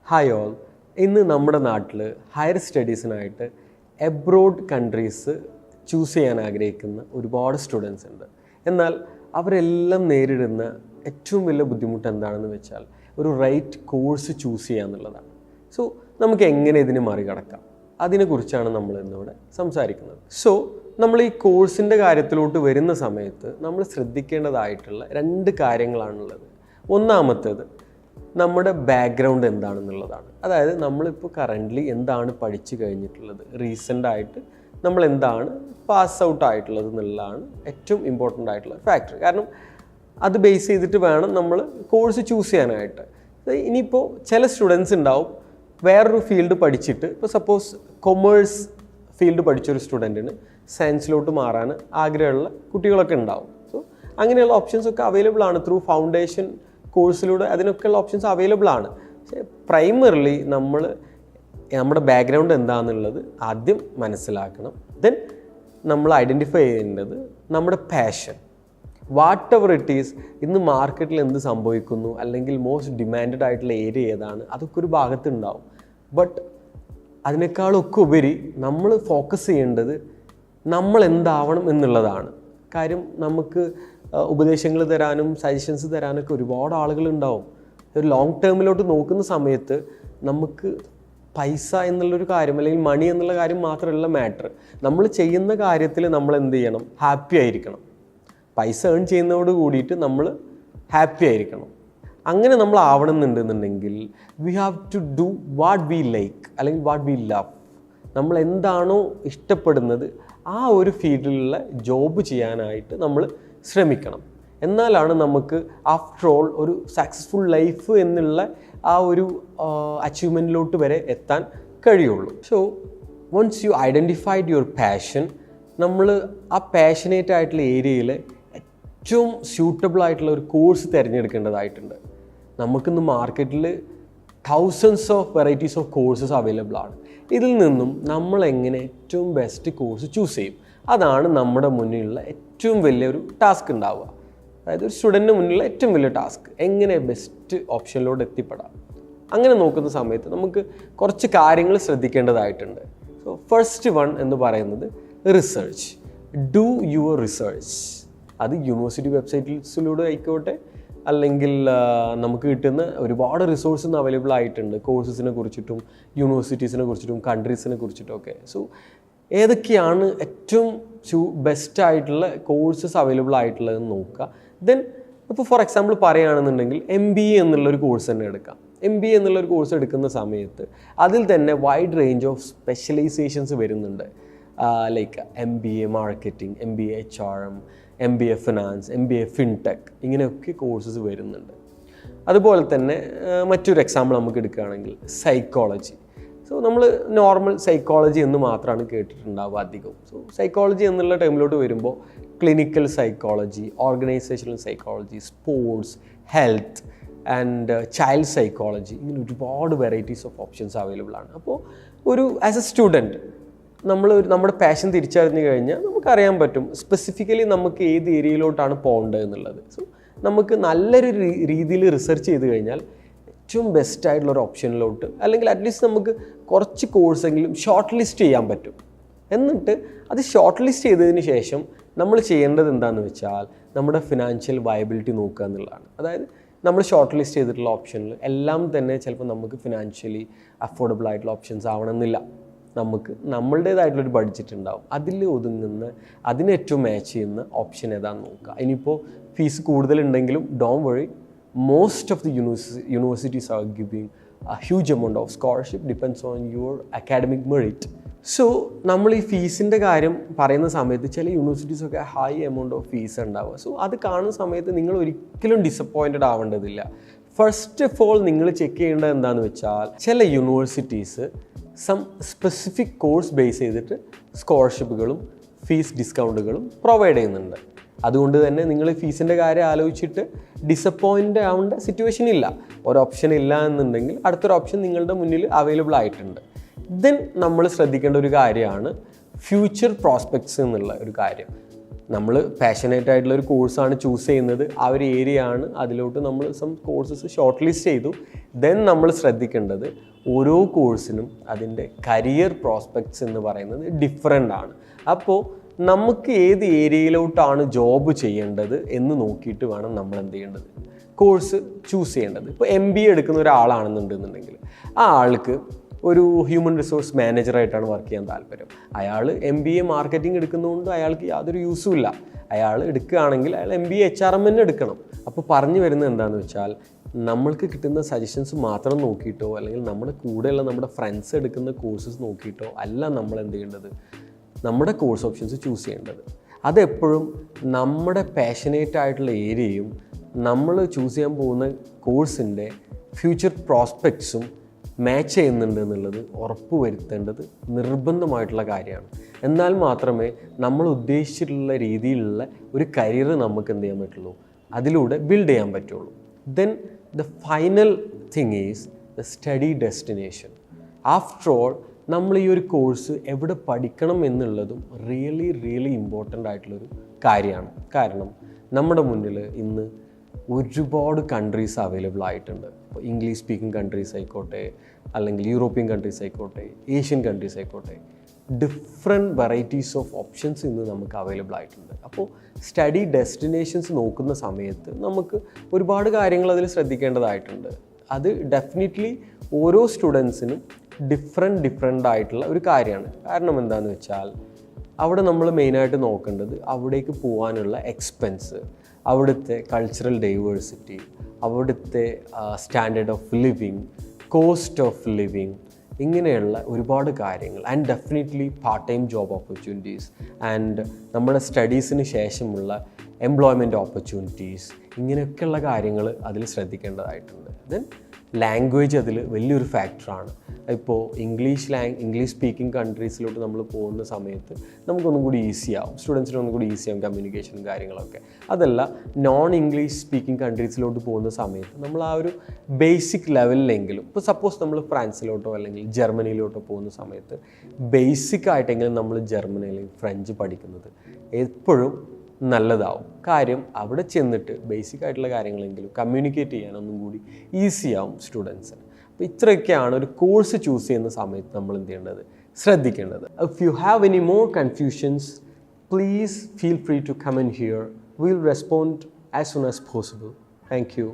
Hi all. ഇന്ന് നമ്മുടെ നാട്ടിൽ ഹയർ സ്റ്റഡീസിനായിട്ട് എബ്രോഡ് കൺട്രീസ് ചൂസ് ചെയ്യാൻ ആഗ്രഹിക്കുന്ന ഒരുപാട് സ്റ്റുഡൻസ് ഉണ്ട്. എന്നാൽ അവരെല്ലാം നേരിടുന്ന ഏറ്റവും വലിയ ബുദ്ധിമുട്ട് എന്താണെന്ന് വെച്ചാൽ ഒരു റൈറ്റ് കോഴ്സ് ചൂസ് ചെയ്യുക എന്നുള്ളതാണ്. സോ നമുക്ക് എങ്ങനെ ഇതിനെ മറികടക്കാം, അതിനെക്കുറിച്ചാണ് നമ്മൾ ഇന്നിവിടെ സംസാരിക്കുന്നത്. സോ നമ്മൾ ഈ കോഴ്സിൻ്റെ കാര്യത്തിലോട്ട് വരുന്ന സമയത്ത് നമ്മൾ ശ്രദ്ധിക്കേണ്ടതായിട്ടുള്ള 2 കാര്യങ്ങളാണുള്ളത്. ഒന്നാമത്തേത് നമ്മുടെ ബാക്ക്ഗ്രൗണ്ട് എന്താണെന്നുള്ളതാണ്. അതായത് നമ്മളിപ്പോൾ കറൻ്റ്ലി എന്താണ് പഠിച്ചു കഴിഞ്ഞിട്ടുള്ളത്, റീസെൻ്റായിട്ട് നമ്മൾ എന്താണ് പാസ് ഔട്ട് ആയിട്ടുള്ളത് എന്നുള്ളതാണ് ഏറ്റവും ഇമ്പോർട്ടൻ്റ് ആയിട്ടുള്ള ഫാക്ടർ. കാരണം അത് ബേസ് ചെയ്തിട്ട് വേണം നമ്മൾ കോഴ്സ് ചൂസ് ചെയ്യാനായിട്ട്. ഇനിയിപ്പോൾ ചില സ്റ്റുഡൻസ് ഉണ്ടാവും വേറൊരു ഫീൽഡ് പഠിച്ചിട്ട്, ഇപ്പോൾ സപ്പോസ് കൊമേഴ്സ് ഫീൽഡ് പഠിച്ചൊരു സ്റ്റുഡൻറ്റിന് സയൻസിലോട്ട് മാറാൻ ആഗ്രഹമുള്ള കുട്ടികളൊക്കെ ഉണ്ടാവും. സോ അങ്ങനെയുള്ള ഓപ്ഷൻസൊക്കെ അവൈലബിൾ ആണ് ത്രൂ ഫൗണ്ടേഷൻ കോഴ്സിലൂടെ. അതിനൊക്കെയുള്ള ഓപ്ഷൻസ് അവൈലബിൾ ആണ്. പക്ഷേ പ്രൈമറിലി നമ്മുടെ ബാക്ക്ഗ്രൗണ്ട് എന്താണെന്നുള്ളത് ആദ്യം മനസ്സിലാക്കണം. ദെൻ നമ്മൾ ഐഡൻറ്റിഫൈ ചെയ്യേണ്ടത് നമ്മുടെ passion, what ever it is. ഇന്ന് മാർക്കറ്റിൽ എന്ത് സംഭവിക്കുന്നു, അല്ലെങ്കിൽ മോസ്റ്റ് ഡിമാൻഡഡ് ആയിട്ടുള്ള ഏരിയ ഏതാണ്, അതൊക്കെ ഒരു ഭാഗത്തുണ്ടാവും. ബട്ട് അതിനേക്കാളൊക്കെ ഉപരി നമ്മൾ ഫോക്കസ് ചെയ്യേണ്ടത് നമ്മൾ എന്താവണം എന്നുള്ളതാണ്. കാര്യം നമുക്ക് ഉപദേശങ്ങൾ തരാനും സജഷൻസ് തരാനൊക്കെ ഒരുപാട് ആളുകളുണ്ടാവും. ഒരു ലോങ് ടേമിലോട്ട് നോക്കുന്ന സമയത്ത് നമുക്ക് പൈസ എന്നുള്ളൊരു കാര്യം, അല്ലെങ്കിൽ മണി എന്നുള്ള കാര്യം മാത്രമല്ല മാറ്റർ. നമ്മൾ ചെയ്യുന്ന കാര്യത്തിൽ നമ്മൾ എന്ത് ചെയ്യണം, ഹാപ്പി ആയിരിക്കണം. പൈസ ഏൺ ചെയ്യുന്നതോട് കൂടിയിട്ട് നമ്മൾ ഹാപ്പി ആയിരിക്കണം. അങ്ങനെ നമ്മൾ ആവണമെന്നുണ്ടെന്നുണ്ടെങ്കിൽ we have to do what we like, അല്ലെങ്കിൽ വാട്ട് വി ലവ്. നമ്മൾ എന്താണോ ഇഷ്ടപ്പെടുന്നത് ആ ഒരു ഫീൽഡിലുള്ള ജോബ് ചെയ്യാനായിട്ട് നമ്മൾ ശ്രമിക്കണം. എന്നാലാണ് നമുക്ക് ആഫ്റ്റർ ഓൾ ഒരു സക്സസ്ഫുൾ ലൈഫ് എന്നുള്ള ആ ഒരു അച്ചീവ്മെൻറ്റിലോട്ട് വരെ എത്താൻ കഴിയുള്ളൂ. So once you identified your passion, നമ്മൾ ആ പാഷനേറ്റ് ആയിട്ടുള്ള ഏരിയയിൽ ഏറ്റവും സ്യൂട്ടബിൾ ആയിട്ടുള്ള ഒരു കോഴ്സ് തിരഞ്ഞെടുക്കേണ്ടതായിട്ടുണ്ട്. നമുക്കിന്ന് മാർക്കറ്റിൽ thousands of varieties of courses available ആണ്. ഇതിൽ നിന്നും നമ്മൾ എങ്ങനെ ഏറ്റവും ബെസ്റ്റ് കോഴ്സ് ചൂസ് ചെയ്യും, അതാണ് നമ്മുടെ മുന്നിലുള്ള ഏറ്റവും വലിയൊരു ടാസ്ക് ഉണ്ടാവുക. അതായത് ഒരു സ്റ്റുഡൻറ്റിന് മുന്നിലുള്ള ഏറ്റവും വലിയ ടാസ്ക്, എങ്ങനെ ബെസ്റ്റ് ഓപ്ഷനിലോട്ട് എത്തിപ്പെടാം. അങ്ങനെ നോക്കുന്ന സമയത്ത് നമുക്ക് കുറച്ച് കാര്യങ്ങൾ ശ്രദ്ധിക്കേണ്ടതായിട്ടുണ്ട്. സോ ഫസ്റ്റ് വൺ എന്ന് പറയുന്നത് റിസർച്ച്. Do your research. അത് യൂണിവേഴ്സിറ്റി വെബ്സൈറ്റ്സിലൂടെ ആയിക്കോട്ടെ, അല്ലെങ്കിൽ നമുക്ക് കിട്ടുന്ന ഒരുപാട് റിസോഴ്സ് അവൈലബിൾ ആയിട്ടുണ്ട് കോഴ്സസിനെ കുറിച്ചിട്ടും യൂണിവേഴ്സിറ്റീസിനെ കുറിച്ചിട്ടും കൺട്രീസിനെ കുറിച്ചിട്ടും ഒക്കെ. സോ ഏതൊക്കെയാണ് ഏറ്റവും ബെസ്റ്റ് ആയിട്ടുള്ള കോഴ്സസ് അവൈലബിൾ ആയിട്ടുള്ളതെന്ന് നോക്കുക. ദെൻ ഇപ്പോൾ ഫോർ എക്സാമ്പിൾ പറയുകയാണെന്നുണ്ടെങ്കിൽ MBA എന്നുള്ളൊരു കോഴ്സ് തന്നെ എടുക്കാം. MBA എന്നുള്ളൊരു കോഴ്സ് എടുക്കുന്ന സമയത്ത് അതിൽ തന്നെ വൈഡ് റേഞ്ച് ഓഫ് സ്പെഷ്യലൈസേഷൻസ് വരുന്നുണ്ട്. Like MBA marketing, MBA HRM, MBA finance, MBA fintech, ഇങ്ങനെയൊക്കെ കോഴ്സസ് വരുന്നുണ്ട്. അതുപോലെ തന്നെ മറ്റൊരു എക്സാമ്പിൾ നമുക്ക് എടുക്കുകയാണെങ്കിൽ സൈക്കോളജി. സോ നമ്മൾ നോർമൽ സൈക്കോളജി എന്ന് മാത്രമാണ് കേട്ടിട്ടുണ്ടാവുക അധികം. സോ സൈക്കോളജി എന്നുള്ള ടൈമിലോട്ട് വരുമ്പോൾ clinical psychology, organisational psychology, sports, health and child psychology, ഇങ്ങനെ ഒരുപാട് വെറൈറ്റീസ് ഓഫ് ഓപ്ഷൻസ് അവൈലബിൾ ആണ്. അപ്പോൾ ഒരു ആസ് എ സ്റ്റുഡൻറ്റ് നമ്മുടെ പാഷൻ തിരിച്ചറിഞ്ഞു കഴിഞ്ഞാൽ നമുക്കറിയാൻ പറ്റും സ്പെസിഫിക്കലി നമുക്ക് ഏത് ഏരിയയിലോട്ടാണ് പോകേണ്ടത് എന്നുള്ളത്. സോ നമുക്ക് നല്ലൊരു രീതിയിൽ റിസർച്ച് ചെയ്ത് കഴിഞ്ഞാൽ ഏറ്റവും ബെസ്റ്റ് ആയിട്ടുള്ള ഒരു ഓപ്ഷനിലോട്ട്, അല്ലെങ്കിൽ അറ്റ്ലീസ്റ്റ് നമുക്ക് കുറച്ച് കോഴ്സെങ്കിലും ഷോർട്ട് ലിസ്റ്റ് ചെയ്യാൻ പറ്റും. എന്നിട്ട് അത് ഷോർട്ട് ലിസ്റ്റ് ചെയ്തതിന് ശേഷം നമ്മൾ ചെയ്യേണ്ടത് എന്താണെന്ന് വെച്ചാൽ നമ്മുടെ ഫിനാൻഷ്യൽ വയബിലിറ്റി നോക്കുക എന്നുള്ളതാണ്. അതായത് നമ്മൾ ഷോർട്ട് ലിസ്റ്റ് ചെയ്തിട്ടുള്ള ഓപ്ഷനിൽ എല്ലാം തന്നെ ചിലപ്പോൾ നമുക്ക് ഫിനാൻഷ്യലി അഫോർഡബിൾ ആയിട്ടുള്ള ഓപ്ഷൻസ് ആവണമെന്നില്ല. നമുക്ക് നമ്മളുടേതായിട്ടുള്ളൊരു ബഡ്ജറ്റ് ഉണ്ടാവും, അതിൽ ഒതുങ്ങുന്ന അതിന് ഏറ്റവും മാച്ച് ചെയ്യുന്ന ഓപ്ഷൻ ഏതാണെന്ന് നോക്കുക. ഇനിയിപ്പോൾ ഫീസ് കൂടുതലുണ്ടെങ്കിലും don't worry, most of the universities are giving a huge amount of scholarship, depends on your academic merit. So നമ്മൾ ഈ ഫീസിൻ്റെ കാര്യം പറയുന്ന സമയത്ത് ചില യൂണിവേഴ്സിറ്റീസൊക്കെ ഹൈ എമൗണ്ട് ഓഫ് ഫീസ് ഉണ്ടാവുക. സോ അത് കാണുന്ന സമയത്ത് നിങ്ങൾ ഒരിക്കലും ഡിസപ്പോയിൻറ്റഡ് ആവേണ്ടതില്ല. ഫസ്റ്റ് ഓഫ് ഓൾ നിങ്ങൾ ചെക്ക് ചെയ്യേണ്ടത് എന്താണെന്ന് വെച്ചാൽ ചില യൂണിവേഴ്സിറ്റീസ് സ്പെസിഫിക് കോഴ്സ് ബേസ് ചെയ്തിട്ട് സ്കോളർഷിപ്പുകളും ഫീസ് ഡിസ്കൗണ്ടുകളും പ്രൊവൈഡ് ചെയ്യുന്നുണ്ട്. അതുകൊണ്ട് തന്നെ നിങ്ങൾ ഫീസിൻ്റെ കാര്യം ആലോചിച്ചിട്ട് ഡിസപ്പോയിൻ്റ് ആവേണ്ട സിറ്റുവേഷൻ ഇല്ല. ഒരു ഓപ്ഷൻ ഇല്ല എന്നുണ്ടെങ്കിൽ അടുത്തൊരു ഓപ്ഷൻ നിങ്ങളുടെ മുന്നിൽ അവൈലബിൾ ആയിട്ടുണ്ട്. ദെൻ നമ്മൾ ശ്രദ്ധിക്കേണ്ട ഒരു കാര്യമാണ് ഫ്യൂച്ചർ പ്രോസ്പെക്ട്സ് എന്നുള്ള ഒരു കാര്യം. നമ്മൾ പാഷനേറ്റ് ആയിട്ടുള്ള ഒരു കോഴ്സാണ് ചൂസ് ചെയ്യുന്നത്, ആ ഒരു ഏരിയ ആണ്, അതിലോട്ട് നമ്മൾ സം കോഴ്സസ് ഷോർട്ട് ലിസ്റ്റ് ചെയ്തു. ദെൻ നമ്മൾ ശ്രദ്ധിക്കേണ്ടത് ഓരോ കോഴ്സിനും അതിൻ്റെ കരിയർ പ്രോസ്പെക്ട്സ് എന്ന് പറയുന്നത് ഡിഫറെൻ്റ് ആണ്. അപ്പോൾ നമുക്ക് ഏത് ഏരിയയിലോട്ടാണ് ജോബ് ചെയ്യേണ്ടത് എന്ന് നോക്കിയിട്ട് വേണം നമ്മൾ എന്ത് ചെയ്യേണ്ടത്, കോഴ്സ് ചൂസ് ചെയ്യേണ്ടത്. ഇപ്പോൾ MBA എടുക്കുന്ന ഒരാളാണെന്നുണ്ടെന്നുണ്ടെങ്കിൽ ആ ആൾക്ക് ഒരു ഹ്യൂമൻ റിസോഴ്സ് മാനേജറായിട്ടാണ് വർക്ക് ചെയ്യാൻ താല്പര്യം. അയാൾ MBA മാർക്കറ്റിംഗ് എടുക്കുന്നതുകൊണ്ട് അയാൾക്ക് യാതൊരു യൂസും ഇല്ല. അയാൾ എടുക്കുകയാണെങ്കിൽ അയാൾ MBA HRM തന്നെ എടുക്കണം. അപ്പോൾ പറഞ്ഞു വരുന്നത് എന്താണെന്ന് വെച്ചാൽ, നമ്മൾക്ക് കിട്ടുന്ന സജഷൻസ് മാത്രം നോക്കിയിട്ടോ അല്ലെങ്കിൽ നമ്മുടെ കൂടെയുള്ള നമ്മുടെ ഫ്രണ്ട്സ് എടുക്കുന്ന കോഴ്സസ് നോക്കിയിട്ടോ അല്ല നമ്മൾ എന്ത് ചെയ്യേണ്ടത്, നമ്മുടെ കോഴ്സ് ഓപ്ഷൻസ് ചൂസ് ചെയ്യേണ്ടത്. അതെപ്പോഴും നമ്മുടെ പാഷനേറ്റ് ആയിട്ടുള്ള ഏരിയയും നമ്മൾ ചൂസ് ചെയ്യാൻ പോകുന്ന കോഴ്സിൻ്റെ ഫ്യൂച്ചർ പ്രോസ്പെക്ട്സും മാച്ച് ചെയ്യുന്നുണ്ട് എന്നുള്ളത് ഉറപ്പ് വരുത്തേണ്ടത് നിർബന്ധമായിട്ടുള്ള കാര്യമാണ്. എന്നാൽ മാത്രമേ നമ്മൾ ഉദ്ദേശിച്ചിട്ടുള്ള രീതിയിലുള്ള ഒരു കരിയർ നമുക്ക് എന്ത് ചെയ്യാൻ പറ്റുള്ളൂ, അതിലൂടെ ബിൽഡ് ചെയ്യാൻ പറ്റുള്ളൂ. Then the final thing is the study destination. After all നമ്മൾ ഈ ഒരു കോഴ്സ് എവിടെ പഠിക്കണം എന്നുള്ളതും റിയലി ഇമ്പോർട്ടൻ്റ് ആയിട്ടുള്ളൊരു കാര്യമാണ്. കാരണം നമ്മുടെ മുന്നിൽ ഇന്ന് ഒരുപാട് കൺട്രീസ് അവൈലബിൾ ആയിട്ടുണ്ട്. ഇപ്പോൾ ഇംഗ്ലീഷ് സ്പീക്കിംഗ് കൺട്രീസ് ആയിക്കോട്ടെ, അല്ലെങ്കിൽ യൂറോപ്യൻ കൺട്രീസ് ആയിക്കോട്ടെ, ഏഷ്യൻ കൺട്രീസ് ആയിക്കോട്ടെ, ഡിഫറെൻറ്റ് വെറൈറ്റീസ് ഓഫ് ഓപ്ഷൻസ് ഇന്ന് നമുക്ക് അവൈലബിൾ ആയിട്ടുണ്ട്. അപ്പോൾ സ്റ്റഡി ഡെസ്റ്റിനേഷൻസ് നോക്കുന്ന സമയത്ത് നമുക്ക് ഒരുപാട് കാര്യങ്ങൾ അതിൽ ശ്രദ്ധിക്കേണ്ടതായിട്ടുണ്ട്. അത് ഡെഫിനറ്റ്ലി ഓരോ സ്റ്റുഡൻസിനും ഡിഫറെൻ്റ് ആയിട്ടുള്ള ഒരു കാര്യമാണ്. കാരണം എന്താണെന്ന് വെച്ചാൽ, അവിടെ നമ്മൾ മെയിനായിട്ട് നോക്കേണ്ടത് അവിടേക്ക് പോകാനുള്ള എക്സ്പെൻസ്, അവിടുത്തെ കൾച്ചറൽ ഡൈവേഴ്സിറ്റി, അവിടുത്തെ standard of living, cost of living, ഇങ്ങനെയുള്ള ഒരുപാട് കാര്യങ്ങൾ. And definitely part time job opportunities and നമ്മുടെ സ്റ്റഡീസിന് ശേഷമുള്ള എംപ്ലോയ്മെൻറ്റ് ഓപ്പർച്യൂണിറ്റീസ്, ഇങ്ങനെയൊക്കെയുള്ള കാര്യങ്ങൾ അതിൽ ശ്രദ്ധിക്കേണ്ടതായിട്ടുണ്ട്. ദെൻ ലാംഗ്വേജ് അതിൽ വലിയൊരു ഫാക്ടറാണ്. ഇപ്പോൾ ഇംഗ്ലീഷ് സ്പീക്കിംഗ് കൺട്രീസിലോട്ട് നമ്മൾ പോകുന്ന സമയത്ത് നമുക്കൊന്നും കൂടി ഈസിയാവും, സ്റ്റുഡൻസിന് ഒന്നും കൂടി ഈസിയാവും കമ്മ്യൂണിക്കേഷനും കാര്യങ്ങളൊക്കെ. അതല്ല, നോൺ ഇംഗ്ലീഷ് സ്പീക്കിംഗ് കൺട്രീസിലോട്ട് പോകുന്ന സമയത്ത് നമ്മൾ ആ ഒരു ബേസിക് ലെവലിലെങ്കിലും, ഇപ്പോൾ സപ്പോസ് നമ്മൾ ഫ്രാൻസിലോട്ടോ അല്ലെങ്കിൽ ജർമ്മനിയിലോട്ടോ പോകുന്ന സമയത്ത് ബേസിക് ആയിട്ടെങ്കിലും നമ്മൾ ജർമ്മനി അല്ലെങ്കിൽ ഫ്രഞ്ച് പഠിക്കുന്നത് എപ്പോഴും നല്ലതാവും. കാര്യം അവിടെ ചെന്നിട്ട് ബേസിക് ആയിട്ടുള്ള കാര്യങ്ങളെങ്കിലും കമ്മ്യൂണിക്കേറ്റ് ചെയ്യാനൊന്നും കൂടി ഈസിയാവും സ്റ്റുഡൻസിന്. അപ്പോൾ ഇത്രയൊക്കെയാണ് ഒരു കോഴ്സ് ചൂസ് ചെയ്യുന്ന സമയത്ത് നമ്മൾ എന്ത് ചെയ്യേണ്ടത്, ശ്രദ്ധിക്കേണ്ടത്. If you have any more confusions, please feel free to comment here. We will respond as soon as possible. Thank you.